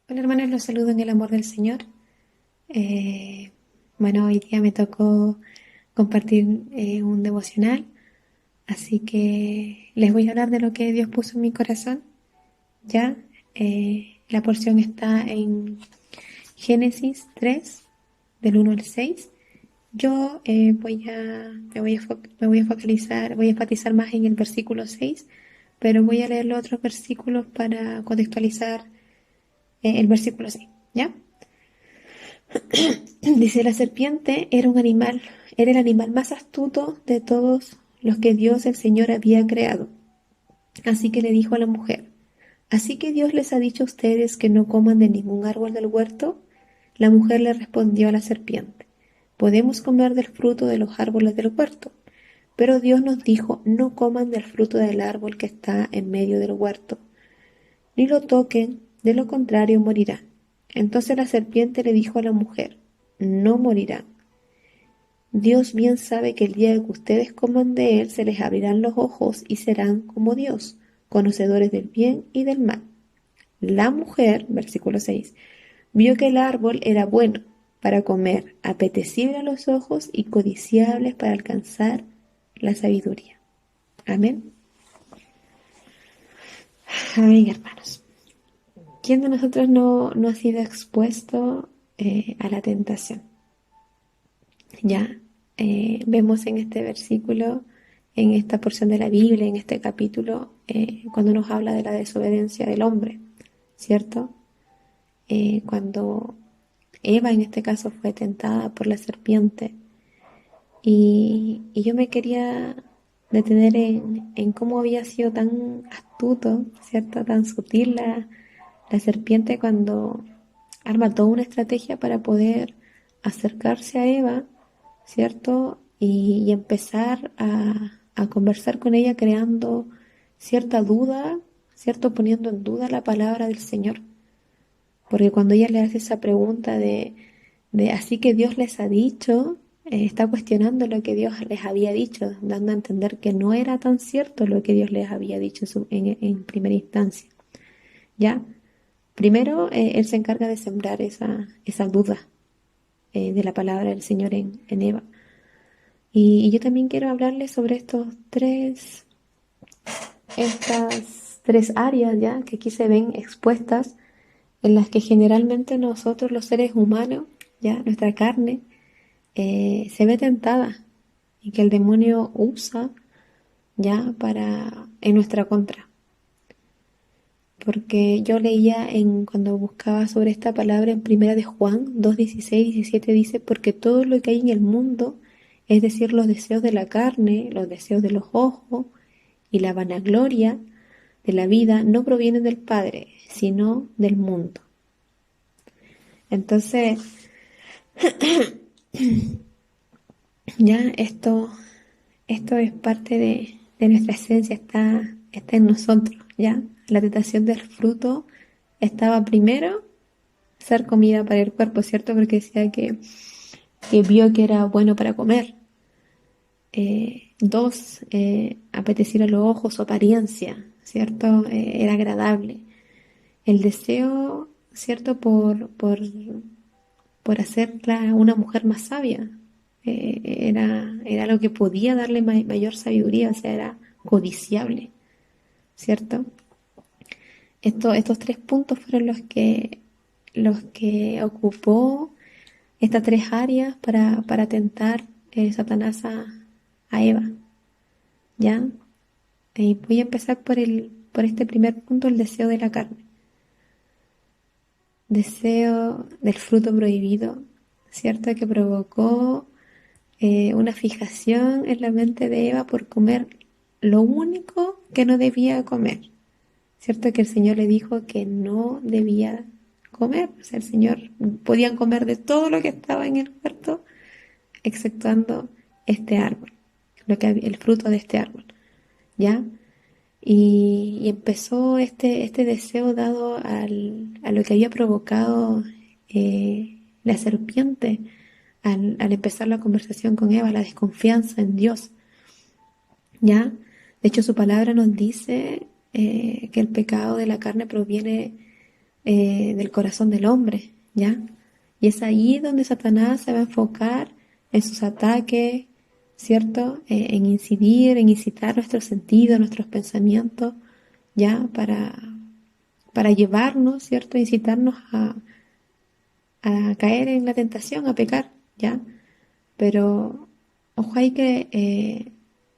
Hola hermanos, los saludo en el amor del Señor. Eh, bueno, hoy día me tocó compartir un devocional, así que les voy a hablar de lo que Dios puso en mi corazón. Ya, la porción está en Génesis 3, del 1 al 6. Yo me voy a focalizar, voy a enfatizar más en el versículo 6, pero voy a leer los otros versículos para contextualizar el versículo 6. ¿Ya? Dice, la serpiente era el animal más astuto de todos los que Dios el Señor había creado. Así que le dijo a la mujer, ¿así que Dios les ha dicho a ustedes que no coman de ningún árbol del huerto? La mujer le respondió a la serpiente, podemos comer del fruto de los árboles del huerto. Pero Dios nos dijo, no coman del fruto del árbol que está en medio del huerto, ni lo toquen, de lo contrario morirán. Entonces la serpiente le dijo a la mujer, no morirán. Dios bien sabe que el día que ustedes coman de él se les abrirán los ojos y serán como Dios, conocedores del bien y del mal. La mujer, versículo 6, vio que el árbol era bueno para comer, apetecible a los ojos y codiciables para alcanzar la sabiduría. Amén. Amén, hermanos. ¿Quién de nosotros no ha sido expuesto a la tentación? Ya vemos en este versículo, en esta porción de la Biblia, en este capítulo, cuando nos habla de la desobediencia del hombre, ¿cierto? Cuando Eva en este caso fue tentada por la serpiente y yo me quería detener en cómo había sido tan astuto, ¿cierto? Tan sutil la serpiente cuando arma toda una estrategia para poder acercarse a Eva, ¿cierto? Y empezar a conversar con ella creando cierta duda, ¿cierto? Poniendo en duda la palabra del Señor. Porque cuando ella le hace esa pregunta de así que Dios les ha dicho, está cuestionando lo que Dios les había dicho, dando a entender que no era tan cierto lo que Dios les había dicho en primera instancia. ¿Ya? Primero, Él se encarga de sembrar esa duda de la palabra del Señor en Eva. Y yo también quiero hablarles sobre estas tres áreas ya que aquí se ven expuestas, en las que generalmente nosotros los seres humanos, ya nuestra carne, se ve tentada y que el demonio usa ya para en nuestra contra. Porque yo leía cuando buscaba sobre esta palabra en Primera de Juan 2:16-17 dice, porque todo lo que hay en el mundo, es decir, los deseos de la carne, los deseos de los ojos y la vanagloria de la vida, no provienen del Padre, sino del mundo. Entonces, ya esto es parte de nuestra esencia, está en nosotros, ¿ya? La tentación del fruto estaba primero ser comida para el cuerpo, ¿cierto? Porque decía que vio que era bueno para comer. Dos, apetecer a los ojos, su apariencia, ¿cierto? Era agradable. El deseo, ¿cierto? Por hacerla una mujer más sabia. Era lo que podía darle mayor sabiduría, o sea, era codiciable, ¿cierto? Estos tres puntos fueron los que ocupó estas tres áreas para tentar Satanás a Eva, ¿ya? Y voy a empezar por este primer punto, el deseo de la carne. Deseo del fruto prohibido, ¿cierto? Que provocó una fijación en la mente de Eva por comer lo único que no debía comer, ¿cierto? Que el Señor le dijo que no debía comer. O sea, el Señor podían comer de todo lo que estaba en el huerto, exceptuando este árbol, el fruto de este árbol, ¿ya? Y empezó este deseo dado a lo que había provocado la serpiente al empezar la conversación con Eva, la desconfianza en Dios, ¿ya? De hecho, su palabra nos dice que el pecado de la carne proviene del corazón del hombre, ¿ya? Y es ahí donde Satanás se va a enfocar en sus ataques, ¿cierto? En incidir, en incitar nuestros sentidos, nuestros pensamientos, ¿ya? Para llevarnos, ¿cierto? Incitarnos a caer en la tentación, a pecar, ¿ya? Pero ojo ahí que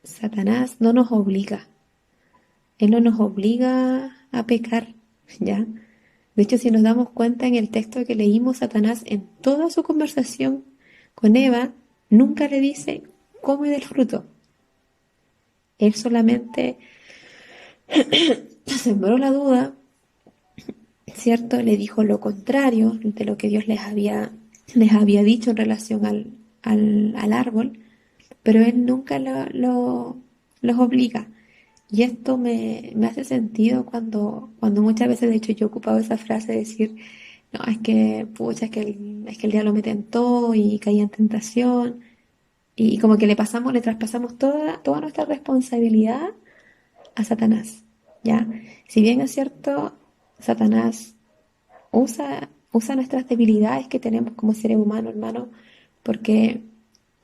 Satanás no nos obliga, él no nos obliga a pecar, ¿ya? De hecho, si nos damos cuenta en el texto que leímos, Satanás en toda su conversación con Eva nunca le dice come del fruto. Él solamente sembró la duda, ¿cierto? Le dijo lo contrario de lo que Dios les había dicho en relación al árbol, pero él nunca los obliga. Y esto me hace sentido cuando muchas veces, de hecho, yo he ocupado esa frase de decir, no, es que, pucha, es que el diablo me tentó y caí en tentación. Y como que le traspasamos toda nuestra responsabilidad a Satanás, ¿ya? Si bien es cierto, Satanás usa nuestras debilidades que tenemos como seres humanos, hermano, porque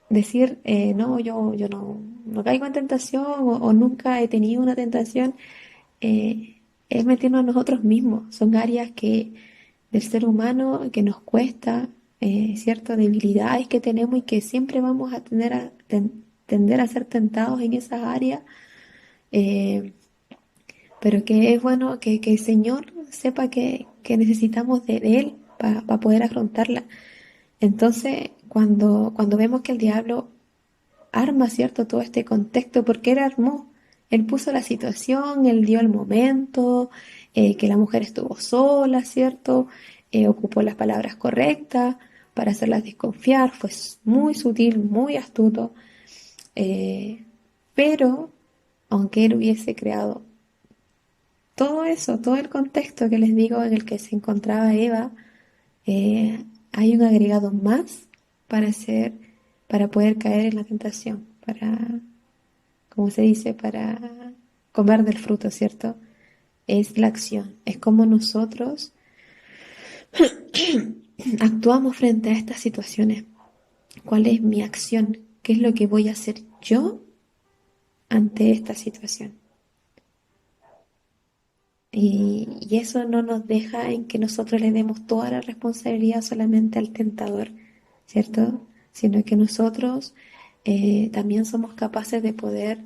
decir, no, yo no caigo en tentación o nunca he tenido una tentación, es meternos a nosotros mismos. Son áreas que del ser humano que nos cuesta, ciertas debilidades que tenemos y que siempre vamos a tender a ser tentados en esas áreas, eh, pero que es bueno que el Señor sepa que necesitamos de Él para poder afrontarla. Entonces, cuando vemos que el diablo arma, ¿cierto? Todo este contexto, porque él armó, él puso la situación, él dio el momento, que la mujer estuvo sola, ¿cierto? Ocupó las palabras correctas para hacerlas desconfiar, fue muy sutil, muy astuto, eh, pero aunque él hubiese creado todo eso, todo el contexto que les digo en el que se encontraba Eva, hay un agregado más para hacer, para poder caer en la tentación, para, como se dice, para comer del fruto, ¿cierto? Es la acción, es como nosotros actuamos frente a estas situaciones. ¿Cuál es mi acción? ¿Qué es lo que voy a hacer yo ante esta situación? Y eso no nos deja en que nosotros le demos toda la responsabilidad solamente al tentador, ¿cierto? Sino que nosotros también somos capaces de poder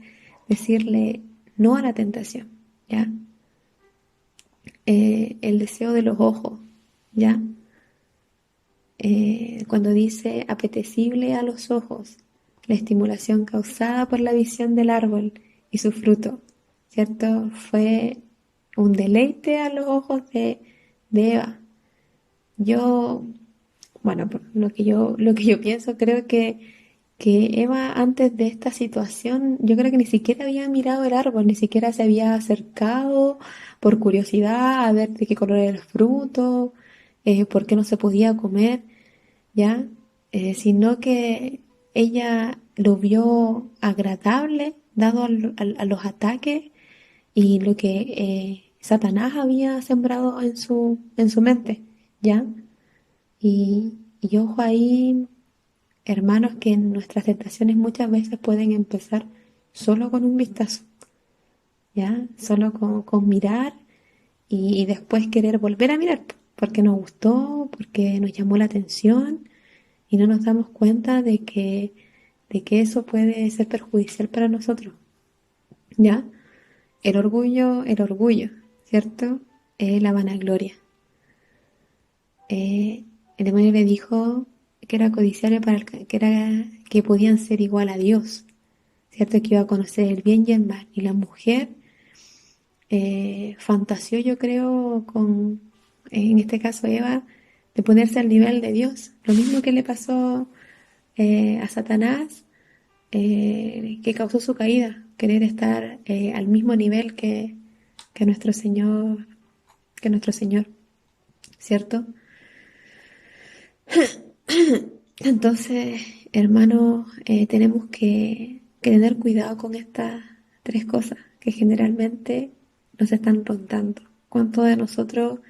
decirle no a la tentación, ¿ya? El deseo de los ojos, ¿ya? Cuando dice apetecible a los ojos, la estimulación causada por la visión del árbol y su fruto, ¿cierto? Fue un deleite a los ojos de Eva. Yo, bueno, por lo que yo pienso, creo que Eva antes de esta situación, yo creo que ni siquiera había mirado el árbol, ni siquiera se había acercado por curiosidad a ver de qué color era el fruto, por qué no se podía comer, ¿ya? Sino que ella lo vio agradable, dado a los ataques y lo que Satanás había sembrado en su mente, ¿ya? Y ojo ahí, hermanos, que nuestras tentaciones muchas veces pueden empezar solo con un vistazo, ¿ya? Solo con mirar y después querer volver a mirar, porque nos gustó, porque nos llamó la atención y no nos damos cuenta de que eso puede ser perjudicial para nosotros, ¿ya? El orgullo, ¿cierto? La vanagloria. El demonio le dijo que era codiciable que podían ser igual a Dios, ¿cierto? Que iba a conocer el bien y el mal. Y la mujer fantaseó, yo creo, en este caso Eva, de ponerse al nivel de Dios. Lo mismo que le pasó a Satanás, que causó su caída, querer estar al mismo nivel que nuestro Señor, que nuestro Señor, ¿cierto? Entonces, hermanos, tenemos que tener cuidado con estas tres cosas que generalmente nos están rondando. ¿Cuántos de nosotros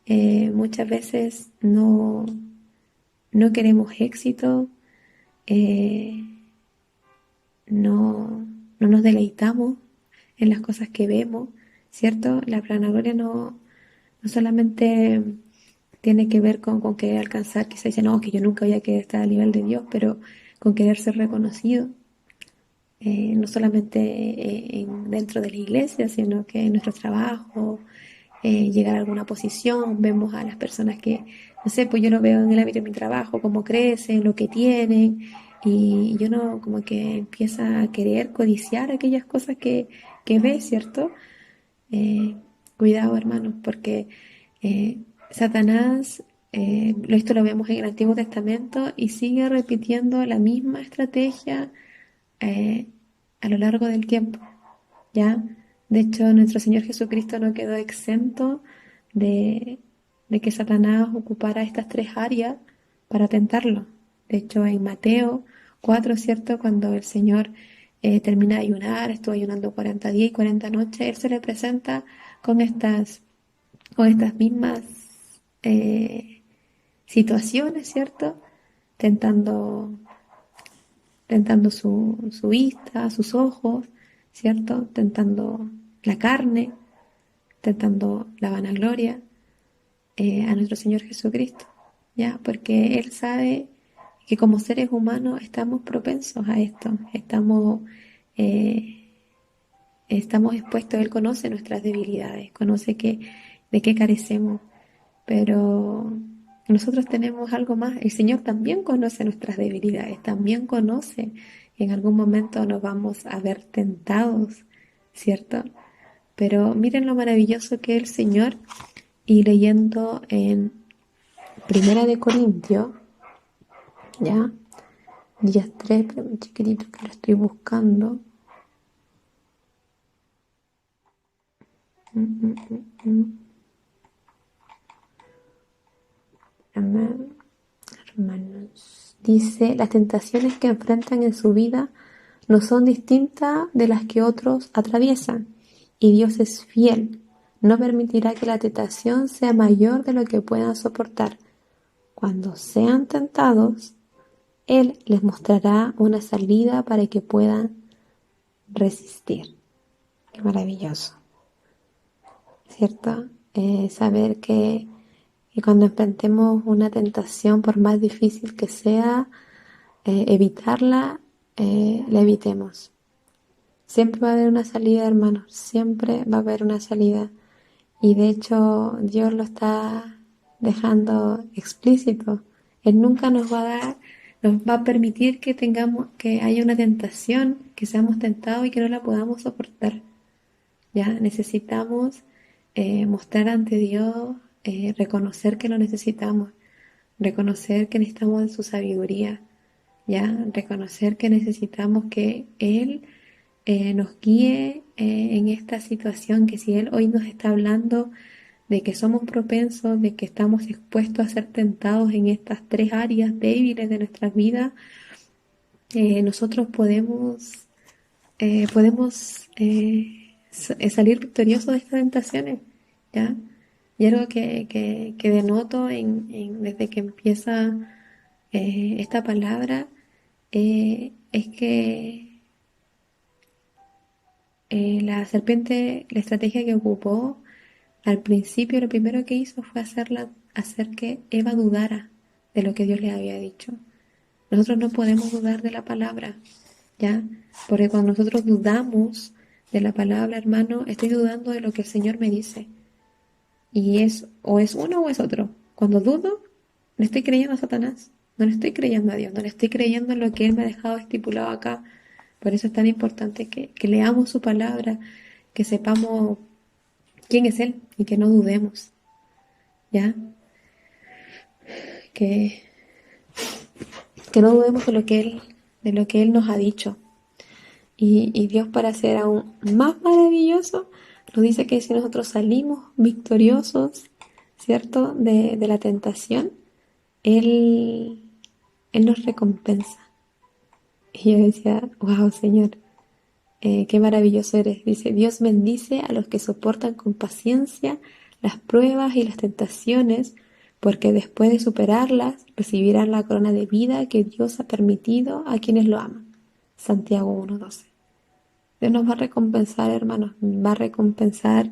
muchas veces no queremos éxito, eh, no nos deleitamos en las cosas que vemos, ¿cierto? La vanagloria no solamente tiene que ver con querer alcanzar, quizás dice, no, que yo nunca voy a querer estar al nivel de Dios, pero con querer ser reconocido, no solamente dentro de la iglesia, sino que en nuestro trabajo, llegar a alguna posición, vemos a las personas que, no sé, pues yo lo veo en el ámbito de mi trabajo, cómo crecen, lo que tienen, y yo no, como que empieza a querer codiciar aquellas cosas que ve, ¿cierto? Cuidado, hermanos, porque eh, Satanás, esto lo vemos en el Antiguo Testamento y sigue repitiendo la misma estrategia eh, a lo largo del tiempo, ¿ya? De hecho, nuestro Señor Jesucristo no quedó exento de, de que Satanás ocupara estas tres áreas para tentarlo. De hecho, en Mateo 4, ¿cierto? Cuando el Señor termina de ayunar, estuvo ayunando 40 días y 40 noches, Él se le presenta con con estas mismas eh, situaciones, ¿cierto? Tentando su vista, sus ojos, ¿cierto? Tentando la carne, tentando la vanagloria a nuestro Señor Jesucristo, ¿ya? Porque Él sabe que como seres humanos estamos propensos a esto, eh, estamos expuestos, Él conoce nuestras debilidades, conoce de qué carecemos, pero nosotros tenemos algo más. El Señor también conoce nuestras debilidades, también conoce que en algún momento nos vamos a ver tentados, ¿cierto? Pero miren lo maravilloso que es el Señor, y leyendo en Primera de Corintios, ¿ya? Días 3, pero un chiquitito que lo estoy buscando. Mm, mm, mm, mm. Amén. Hermanos, dice, las tentaciones que enfrentan en su vida no son distintas de las que otros atraviesan, y Dios es fiel. No permitirá que la tentación sea mayor de lo que puedan soportar. Cuando sean tentados, Él les mostrará una salida para que puedan resistir. Qué maravilloso, ¿cierto? Saber que cuando enfrentemos una tentación, por más difícil que sea, evitarla, la evitemos. Siempre va a haber una salida, hermanos, siempre va a haber una salida. Y de hecho, Dios lo está dejando explícito. Él nunca nos va a permitir que tengamos, que haya una tentación, que seamos tentados y que no la podamos soportar. Ya necesitamos mostrar ante Dios, reconocer que lo necesitamos, reconocer que necesitamos de su sabiduría, ya reconocer que necesitamos que Él nos guíe en esta situación, que si Él hoy nos está hablando de que somos propensos, de que estamos expuestos a ser tentados en estas tres áreas débiles de nuestras vidas, nosotros podemos salir victoriosos de estas tentaciones, ¿ya? Y algo que denoto desde que empieza esta palabra es que la serpiente, la estrategia que ocupó al principio, lo primero que hizo fue hacer que Eva dudara de lo que Dios le había dicho. Nosotros no podemos dudar de la palabra, ¿ya? Porque cuando nosotros dudamos de la palabra, hermano, estoy dudando de lo que el Señor me dice. Y o es uno o es otro. Cuando dudo, le estoy creyendo a Satanás. No le estoy creyendo a Dios, no le estoy creyendo en lo que Él me ha dejado estipulado acá. Por eso es tan importante que leamos su palabra, que sepamos quién es Él y que no dudemos, ¿ya? Que, que no dudemos de lo que Él nos ha dicho. Y Dios, para ser aún más maravilloso, nos dice que si nosotros salimos victoriosos, ¿cierto? De la tentación, Él, Él nos recompensa. Y yo decía, wow, Señor, qué maravilloso eres. Dice, Dios bendice a los que soportan con paciencia las pruebas y las tentaciones, porque después de superarlas recibirán la corona de vida que Dios ha permitido a quienes lo aman. Santiago 1:12. Dios nos va a recompensar, hermanos, va a recompensar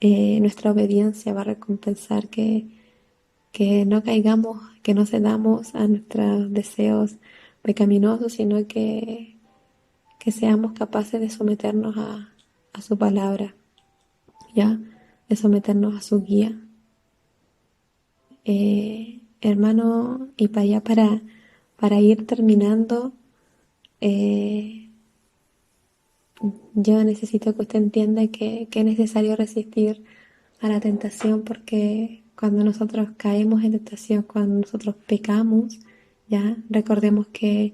nuestra obediencia, va a recompensar que no caigamos, que no cedamos a nuestros deseos pecaminosos, sino que seamos capaces de someternos a su palabra, ¿ya? De someternos a su guía. Hermano, y para allá, para ir terminando, yo necesito que usted entienda que es necesario resistir a la tentación, porque cuando nosotros caemos en tentación, cuando nosotros pecamos, ya recordemos que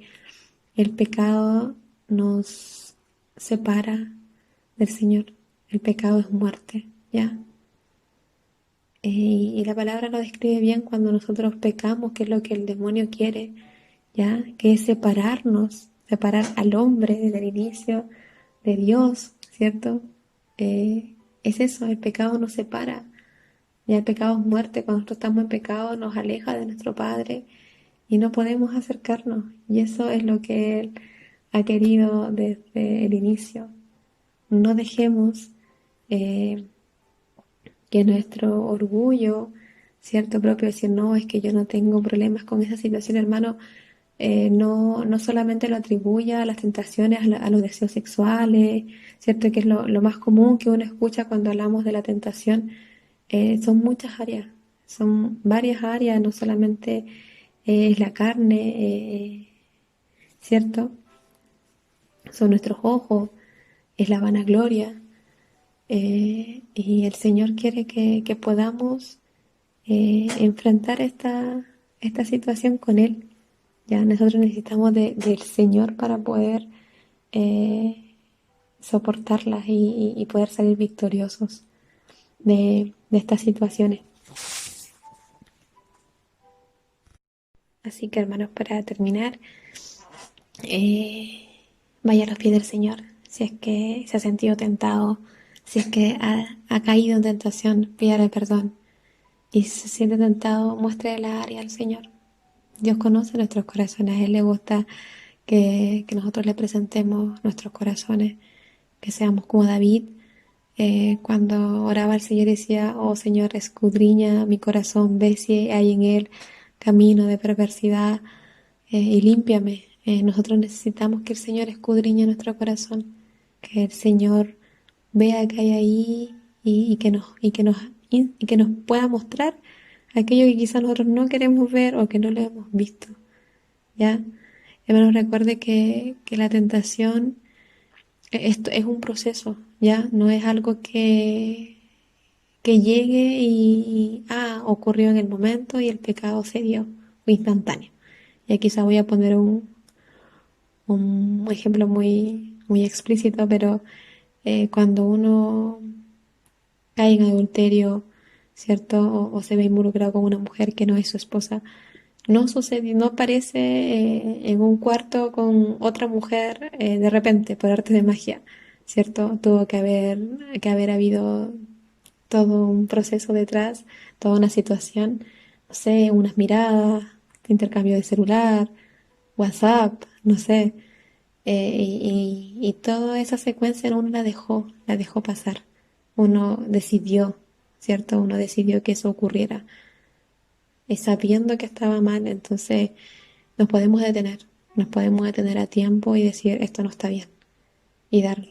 el pecado nos separa del Señor. El pecado es muerte, ya. Y la palabra lo describe bien cuando nosotros pecamos, que es lo que el demonio quiere, ya, que es separarnos, separar al hombre desde el inicio de Dios, ¿cierto? Es eso, el pecado nos separa. Ya el pecado es muerte, cuando nosotros estamos en pecado nos aleja de nuestro Padre y no podemos acercarnos. Y eso es lo que Él ha querido desde el inicio. No dejemos que nuestro orgullo, cierto, propio, decir, no, es que yo no tengo problemas con esa situación, hermano, no solamente lo atribuya a las tentaciones, a los deseos sexuales, cierto, que es lo más común que uno escucha cuando hablamos de la tentación. Son muchas áreas, son varias áreas, no solamente es la carne, ¿cierto? Son nuestros ojos, es la vanagloria. Y el Señor quiere que podamos enfrentar esta situación con Él. Ya nosotros necesitamos del Señor para poder soportarlas y poder salir victoriosos de estas situaciones. Así que hermanos, para terminar, vaya a los pies del Señor. Si es que se ha sentido tentado, si es que ha caído en tentación, pídale perdón. Y si se siente tentado, muestre la área al Señor. Dios conoce nuestros corazones. A Él le gusta que nosotros le presentemos nuestros corazones, que seamos como David. Cuando oraba al Señor decía, oh Señor, escudriña mi corazón, ve si hay en él camino de perversidad y límpiame. Nosotros necesitamos que el Señor escudriñe nuestro corazón, que el Señor vea que hay ahí y que nos pueda mostrar aquello que quizás nosotros no queremos ver o que no lo hemos visto. ¿Ya? Hermanos, recuerde que la tentación, esto es un proceso, ¿ya? No es algo que llegue ocurrió en el momento y el pecado se dio, fue instantáneo. Y aquí quizá voy a poner un ejemplo muy explícito, pero cuando uno cae en adulterio, ¿cierto? O se ve involucrado con una mujer que no es su esposa, no sucede, no aparece en un cuarto con otra mujer de repente, por arte de magia, ¿cierto? Tuvo que haber habido todo un proceso detrás, toda una situación, no sé, unas miradas, intercambio de celular, WhatsApp, no sé, y toda esa secuencia uno la dejó pasar, uno decidió, ¿cierto? Uno decidió que eso ocurriera, y sabiendo que estaba mal, entonces nos podemos detener a tiempo y decir, esto no está bien, y dar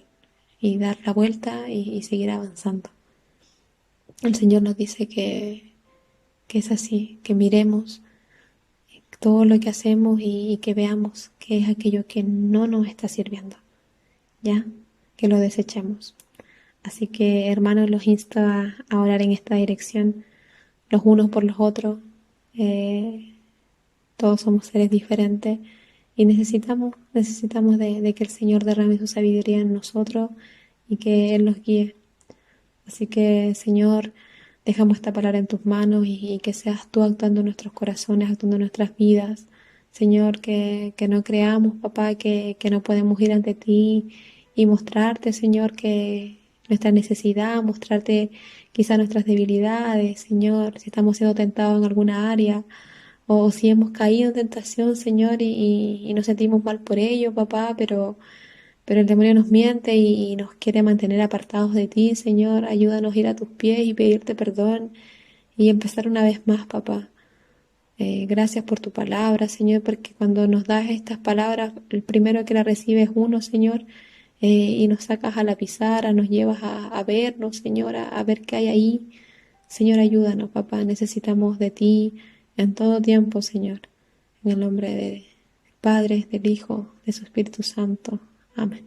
la vuelta y seguir avanzando. El Señor nos dice que es así, que miremos todo lo que hacemos y que veamos qué es aquello que no nos está sirviendo, ¿ya? Que lo desechemos. Así que, hermanos, los insto a orar en esta dirección, los unos por los otros. Todos somos seres diferentes y necesitamos de que el Señor derrame su sabiduría en nosotros y que Él nos guíe. Así que, Señor, dejamos esta palabra en tus manos y que seas tú actuando en nuestros corazones, actuando en nuestras vidas. Señor, que no creamos, papá, que no podemos ir ante ti y mostrarte, Señor, nuestra necesidad, mostrarte quizá nuestras debilidades, Señor, si estamos siendo tentados en alguna área o si hemos caído en tentación, Señor, y nos sentimos mal por ello, papá, pero el demonio nos miente y nos quiere mantener apartados de ti, Señor. Ayúdanos a ir a tus pies y pedirte perdón y empezar una vez más, papá. Gracias por tu palabra, Señor, porque cuando nos das estas palabras, el primero que la recibe es uno, Señor, y nos sacas a la pizarra, nos llevas a vernos, Señor, a ver qué hay ahí. Señor, ayúdanos, papá, necesitamos de ti en todo tiempo, Señor. En el nombre del Padre, del Hijo, de su Espíritu Santo. Amén.